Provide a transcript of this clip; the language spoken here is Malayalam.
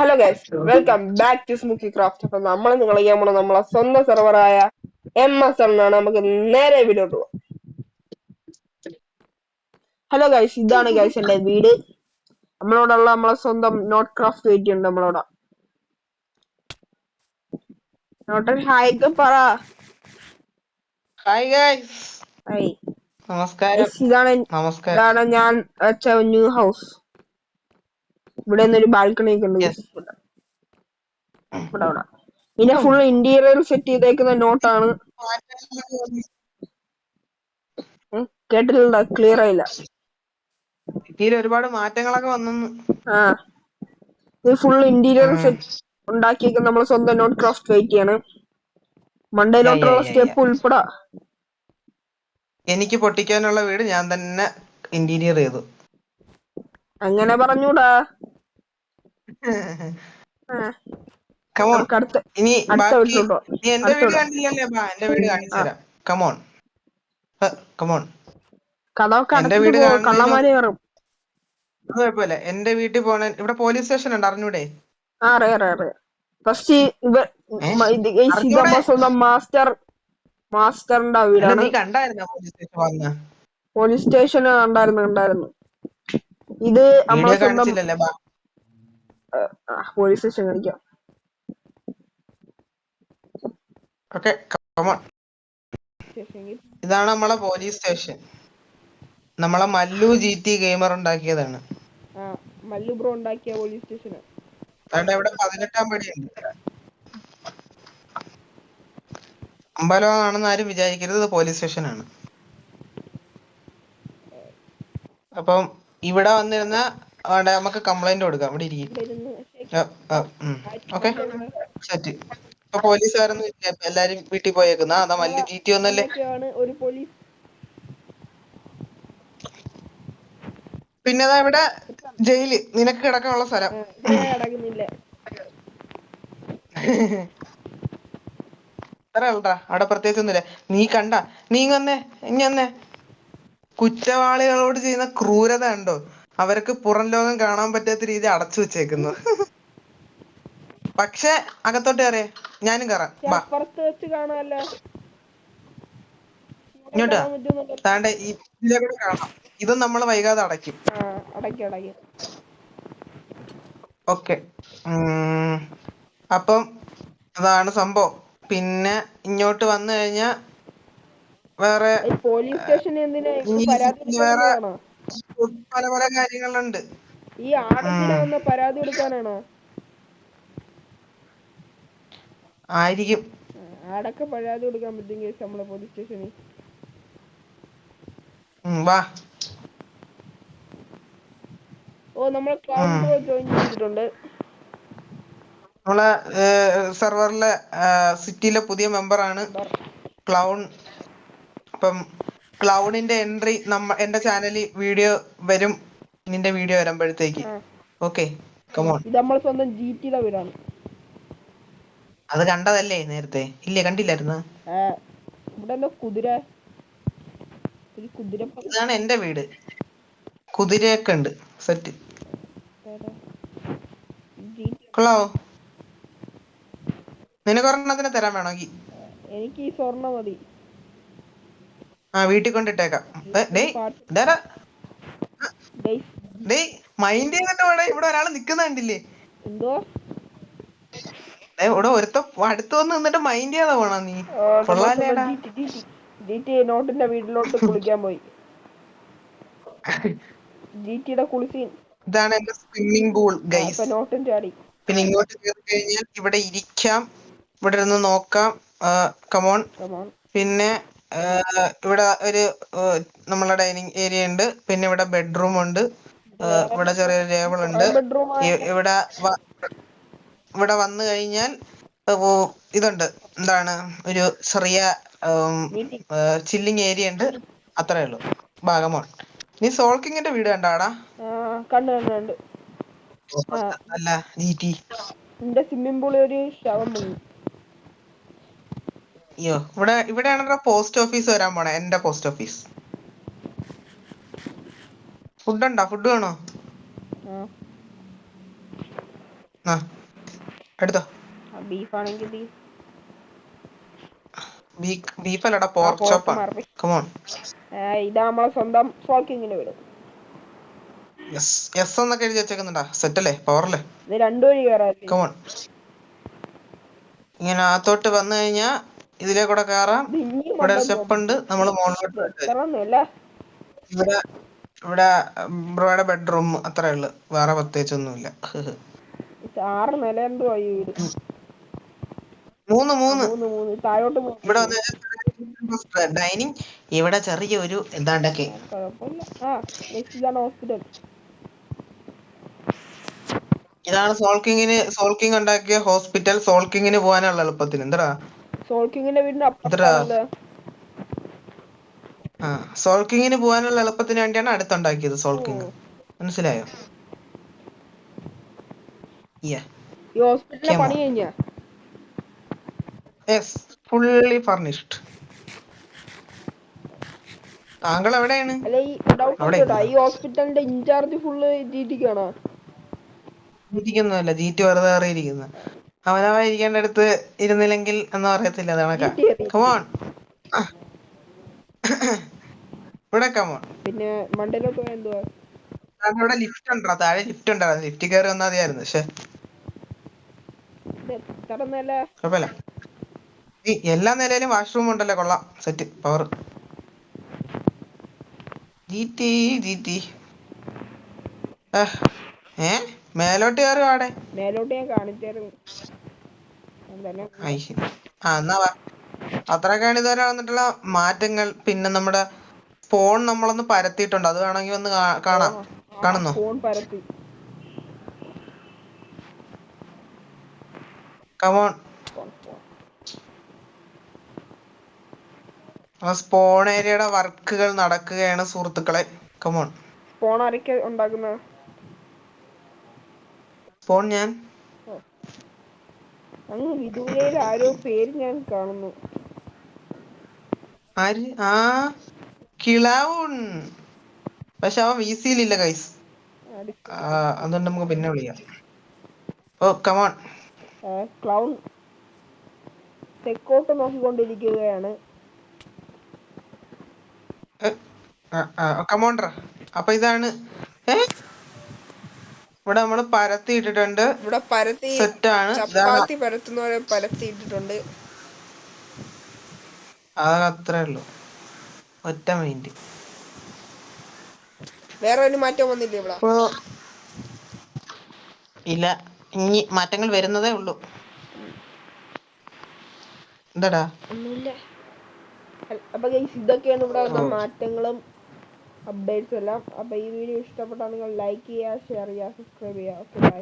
Hello guys, welcome back to smookie craft. അപ്പൊ നമ്മൾ നിങ്ങൾ ചെയ്യാൻ പോണ നമ്മളെ സ്വന്തം സെർവറായ MS എന്നാണ്. നമുക്ക് നേരെ വീഡിയോട്ട് പോവാം. ഹലോ ഗൈസ്, ഇതാണ് ഗൈസ് എന്റെ വീട്. നമ്മളോടുള്ള നമ്മളെ സ്വന്തം നോട്ട് ക്രാഫ്റ്റ് വെയിറ്റ് ഉണ്ട് നമ്മളോട്. നോട്ടൻ ഹായ് ഒക്കെ പറ. ഹായ് ഗൈസ്, ഹായ് നമസ്കാരം. നമസ്കാരം. ഇതാണ് ഞാൻ വെച്ച ന്യൂ ഹൗസ്. ഇവിടെ നിന്നൊരു ബാൽക്കണി ഒക്കെ ഉണ്ട് യെസ്. ഗൈസ്. ഇവിടെ പിന്നെ ഫുൾ ഇന്റീരിയർ സെറ്റ് ചെയ്തേക്കുന്ന നോട്ടാണ്. കേട്ടില്ല, ക്ലിയർ ആയില്ല. സിറ്റിയിൽ ഒരുപാട് മാറ്റങ്ങളൊക്കെ വന്നു. ഇത് ഫുൾ ഇന്റീരിയർ സെറ്റ് ഉണ്ടാക്കിയേക്കുന്ന നമ്മൾ സ്വന്തം നോട്ട് ക്രാഫ്റ്റ് വെയിറ്റ് ചെയ്യാണ്. മണ്ടയിലോട്ടുള്ള സ്റ്റെപ്പ് ഉൾപ്പെടെ. എനിക്ക് പൊട്ടിക്കാനുള്ള വീട് ഞാൻ തന്നെ ഇന്റീരിയർ ചെയ്തു. അങ്ങനെ പറഞ്ഞൂടാ. കമോൺ, നമുക്ക് ഇനി അടുത്ത ബാക്കി വീട്ടിലോട്ടോ. നീ എന്റെ വീട് കണ്ടില്ലല്ലേ? എന്റെ വീട് കാണിച്ചു തരാം. Come on come on. കഥമൊക്കെ എന്റെ അടച്ചിട്ട് വീട് പോ, കാണുന്നതിന് കള്ളന്മാര് കയറും. അത് കുഴപ്പമില്ല. എന്റെ വീട്ടിൽ പോണ ഇവിടെ പോലീസ് സ്റ്റേഷൻ ഉണ്ട്, അറിഞ്ഞൂടെ? അറിയാം. ഫസ്റ്റ് അറിഞ്ഞൂടെ? സ്വന്തം മാസ്റ്ററിന്റെ അല്ല, വീടാണ്. നീ കണ്ടായിരുന്നോ പോലീസ് സ്റ്റേഷൻ വന്ന? പോലീസ് സ്റ്റേഷൻ ഉണ്ടായിരുന്നു. ഇത് നമ്മളെ വീഡിയോ സ്വന്തം കാണിച്ചില്ലല്ലേ? പോലീസ് സ്റ്റേഷൻ കാണിക്കാം. Okay, come on. ഇതാണ് നമ്മളെ പോലീസ് സ്റ്റേഷൻ. നമ്മളെ മല്ലു GT ഗെയിമർ ഉണ്ടാക്കിയതാണ്. മല്ലു ബ്രോ ഉണ്ടാക്കിയ പോലീസ് സ്റ്റേഷൻ. അതുകൊണ്ട് ഇവിടെ 18-ാം പടിയുണ്ട്. അമ്പലമാണെന്ന് ആരും വിചാരിക്കരുത്, ഇത് പോലീസ് സ്റ്റേഷൻ ആണ്. അപ്പം ഇവിടെ വന്നിരുന്ന നമുക്ക് കംപ്ലൈന്റ് കൊടുക്കാം. ഇവിടെ ഇരിക്കും. Okay, set. ഇപ്പൊ പോലീസുകാരൊന്നും ഇല്ല, എല്ലാരും വീട്ടിൽ പോയേക്കുന്ന. അതാ മല്ലു GT വന്നല്ലേ. ഒരു പോലീസ്. പിന്നെ ഇവിടെ ജയില്, നിനക്ക് കിടക്കാനുള്ള സ്ഥലം. കിടക്കുന്നില്ല. അത്രേടാ, അവിടെ പ്രത്യേകിച്ച് ഒന്നുമില്ല. നീ ഇങ്ങന്നെ കുറ്റവാളികളോട് ചെയ്യുന്ന ക്രൂരത ഉണ്ടോ? അവർക്ക് പുറം ലോകം കാണാൻ പറ്റാത്ത രീതി അടച്ചു വെച്ചേക്കുന്നു. പക്ഷെ അകത്തോട്ട് കയറിയേ, ഞാനും കയറാം. വാ വെച്ച് കാണാല്ലോ. ഇങ്ങോട്ടാ, താണ്ടെ ഈ ഇതിലൂടെ കാണാം. ഇതും നമ്മൾ വൈകാതെ അടയ്ക്കും. ഓക്കെ, അപ്പം അതാണ് സംഭവം. പിന്നെ ഇങ്ങോട്ട് വന്നു കഴിഞ്ഞാ വേറെ പോലീസ് സ്റ്റേഷൻ വേറെ പല പല കാര്യങ്ങളുണ്ട്. ഈ ആടെന്തിനാ വന്ന പരാതി കൊടുക്കാനാണോ? ആയിരിക്കും. ആടൊക്കെ പരാതി കൊടുക്കാൻ പറ്റും കേസ് നമ്മളെ പോലീസ് സ്റ്റേഷനിൽ. വാ. നമ്മൾ ക്ലൗഡ് ബ്രോ ജോയിൻ ചെയ്തിട്ടുണ്ട്. നമ്മളെ സെർവറിലെ സിറ്റിയിലെ പുതിയ മെമ്പറാണ് ക്ലൗൺ. അപ്പം ക്ലൗഡിന്റെ എൻട്രി എന്റെ ചാനലിൽ വീഡിയോ വരും, നിന്റെ വീഡിയോ വരുമ്പോഴത്തേക്ക്. Okay, come on. ഇത് നമ്മൾ സ്വന്തം GTയുടെ വീടാണ്. അത് കണ്ടതല്ലേ നേരത്തെ? ഇല്ലേ, കണ്ടില്ലായിരുന്നു? ഇവിടെ കുതിര. ഇതാണ് എന്റെ വീട്. കുതിരയൊക്കെ ഉണ്ട്, സെറ്റ്. കൊള്ളാവോ? നിനക്കൊരെണ്ണത്തിന് തരാൻ വേണമെങ്കിൽ. എനിക്ക് ഈ സ്വർണ്ണ മതി. വീട്ടിൽ കൊണ്ടിട്ടേക്കാം. മൈൻഡ് ചെയ്തിട്ട് വേണേ. ഇവിടെ ഒരാൾ നിക്കുന്ന കണ്ടില്ലേ? എന്തോ ഇവിടെ ഒരുത്ത അടുത്ത് വന്ന് നിന്നിട്ട് മൈൻഡ് ചെയ്യാതെ പോണ നീ. കൊള്ളാലേടാ. നോട്ടിന്റെ വീട്ടിലോട്ട് കുളിക്കാൻ പോയി. GTയുടെ കുളിസീൻ. ഇതാണ് എന്റെ സ്വിമ്മിംഗ് പൂൾ ഗൈസ്. നോട്ടും ചാടി. പിന്നെ ഇങ്ങോട്ട് കയറി കഴിഞ്ഞാൽ ഇവിടെ ഇരിക്കാം, ഇവിടെ ഇരുന്ന് നോക്കാം. കമോൺ. പിന്നെ ഇവിടെ ഒരു നമ്മളെ ഡൈനിങ് ഏരിയ ഉണ്ട്. പിന്നെ ഇവിടെ ബെഡ്റൂം ഉണ്ട്. ഇവിടെ ചെറിയൊരു ടേബിൾ ഉണ്ട്. ഇവിടെ വന്നു കഴിഞ്ഞാൽ ഇതുണ്ട്, എന്താണ്, ഒരു ചെറിയ ചില്ലിങ് ഏരിയ ഉണ്ട്. അത്രേ ഉള്ളൂ. കമോൺ. നീ സോൾക്കിങ്ങിന്റെ വീട് കണ്ടാടാ? കണ്ട്. അല്ല, GT. എന്റെ സ്വിമ്മിംഗ് പൂളിൽ ഒരു ശവം മുങ്ങി. അയ്യോ, ഇവിടെയാണ് പോസ്റ്റ് ഓഫീസ് വരാൻ പോണേ. എന്റെ പോസ്റ്റ് ഓഫീസ്. ഫുഡ് ഉണ്ടോ? ഫുഡ് വേണോ? ആ എടുത്തോ. ബീഫാണെങ്കിൽ ബീഫ് അല്ലടാ, ആ പോർക്ക് പോർക്ക് ചോപ്പാണ്. മറന്നു. കമോൺ. ഇതാ നമ്മളെ സ്വന്തം സോൾക്കിങ്ങിന് വിടും. യെസ് യെസ് എന്നൊക്കെ എഴുതി വെച്ചേക്കുന്നുണ്ടാ. സെറ്റ് അല്ലേ, പവറല്ലേ. ഇത് രണ്ടു വഴി കയറാല്ലേ. കമോൺ. ഇങ്ങനെ അകത്തോട്ട് വന്നു കഴിഞ്ഞാ ഇതിലേ കൂടെ കയറാം. ഇത് ഇനിയും ഇവിടെ ഒരു സ്റ്റെപ്പ് ഉണ്ട്. നമ്മൾ മുകളിലോട്ട് എത്ര അല്ല ഇവിടെ ഇവിടെ ബ്രോയുടെ ബെഡ്റൂം അത്രേ ഉള്ളു, വേറെ പ്രത്യേകിച്ചൊന്നുമില്ല. 6 നില എന്തോ ആയി വീട്. 3 താഴോട്ട് ഇവിടെ പോകുന്നു. വന്ന് ഡൈനിങ്. ഇവിടെ ചെറിയൊരു എന്താണ്ടൊക്കെ. കുഴപ്പമില്ല. നെക്സ്റ്റ് ഇതാണ് ഹോസ്പിറ്റൽ. ഇതാണ് സോൾക്കിങ് ഉണ്ടാക്കിയ ഹോസ്പിറ്റൽ. സോൾക്കിങ്ങിന് പോകാനുള്ള എളുപ്പത്തിന്. എന്താ സോൾക്കിങ്ങിന്റെ വീടിന്റെ എന്തടാ അപ്പുറത്താണല്ലോ. സോൾക്കിങ്ങിന് പോകാനുള്ള എളുപ്പത്തിന് വേണ്ടിയാണ് അടുത്തുണ്ടാക്കിയത് സോൾക്കിങ്. മനസ്സിലായോ? ഈ ഹോസ്പിറ്റലിന്റെ പണി കഴിഞ്ഞാ? Yes, fully furnished. താങ്കൾ എവിടെയാണ്? അല്ല ഈ ഡൗട്ട് അവിടെ ചോദിച്ചോട്ടാ, ഇരുന്നോ? ഈ ഹോസ്പിറ്റലിന്റെ ഇൻചാർജ് ഫുള്ള് ജിടിക്കാണോ? ഇരിക്കുന്നല്ല, ജീറ്റ് വെറുതെ കയറിയിരിക്കുന്നു. അവനവൻ ഇരിക്കേണ്ട അടുത്ത് ഇരുന്നില്ലെങ്കിൽ എന്ന് പറയത്തില്ല, അതാണക്കാ. കമോൺ, ഇവിടെ കമോൺ. പിന്നെ മണ്ടയിലോട്ട് പോയാ എന്തുവാ? ഇവിടെ ലിഫ്റ്റ് ഉണ്ടോ? താഴെ ലിഫ്റ്റ് ഉണ്ടായിരുന്നു. ലിഫ്റ്റ് കയറി വന്നാൽ മതിയായിരുന്നു. പക്ഷെ കുഴപ്പമില്ല. ഈ എല്ലാ നിലയിലും വാഷ്റൂം ഉണ്ടല്ലോ. കൊള്ളാം, സെറ്റ് പവർ. മേലോട്ട് കയറി വാടെ. മേലോട്ട് ഞാൻ കാണിച്ചായിരുന്നു. എന്നാ വാ. അത്രയൊക്കെയാണ് ഇതുവരെ വന്നിട്ടുള്ള മാറ്റങ്ങൾ. പിന്നെ നമ്മുടെ സ്പോൺ നമ്മളൊന്ന് പരത്തിയിട്ടുണ്ട്. അത് വേണമെങ്കിൽ ഒന്ന് കാണാം. കാണുന്നോ? ഫോൺ പരത്തി. കമോൺ. സ്പോൺ ഏരിയയുടെ വർക്കുകൾ നടക്കുകയാണ് സുഹൃത്തുക്കളെ. കമോൺ. സ്പോൺ ആരൊക്കെ ഉണ്ടാക്കുന്നത്? സ്പോൺ ഞാൻ. അങ്ങ് വിദൂരയിൽ ആരോ പേര് ഞാൻ കാണുന്നു. ആര്? കിളാവുൺ. പക്ഷെ അവൻ VC-യിലില്ല ഗൈസ്. അതുകൊണ്ട് നമുക്ക് പിന്നെ വിളിക്കാം. ഓ കമോൺ. ക്ലൗൺ തെക്കോട്ട് നോക്കിക്കൊണ്ടിരിക്കുകയാണ്. കമോണ്ടർ. അപ്പൊ ഇതാണ്. ഇവിടെ നമ്മള് പരത്തി ഇട്ടിട്ടുണ്ട്. ഇവിടെ പരത്തി സെറ്റാണ്. ചപ്പാത്തി പരത്തുന്ന പോലെ പരത്തി ഇട്ടിട്ടുണ്ട്. അത്രേ ഉള്ളു. ഒറ്റ മൈൻഡ്. വേറെ ഒരു മാറ്റം വന്നില്ലേ ഇവിടെ? ഇല്ല, ഇനി മാറ്റങ്ങൾ വരുന്നതേ ഉള്ളൂ. എന്താടാ? ഒന്നുമില്ല. അപ്പൊ ഇതൊക്കെയാണ് ഇവിടെ വന്ന മാറ്റങ്ങളും അപ്ഡേറ്റ്സും എല്ലാം. അപ്പൊ ഈ വീഡിയോ ഇഷ്ടപ്പെട്ടാൽ നിങ്ങൾ ലൈക്ക് ചെയ്യുക, ഷെയർ ചെയ്യുക, സബ്സ്ക്രൈബ് ചെയ്യുക. Okay bye.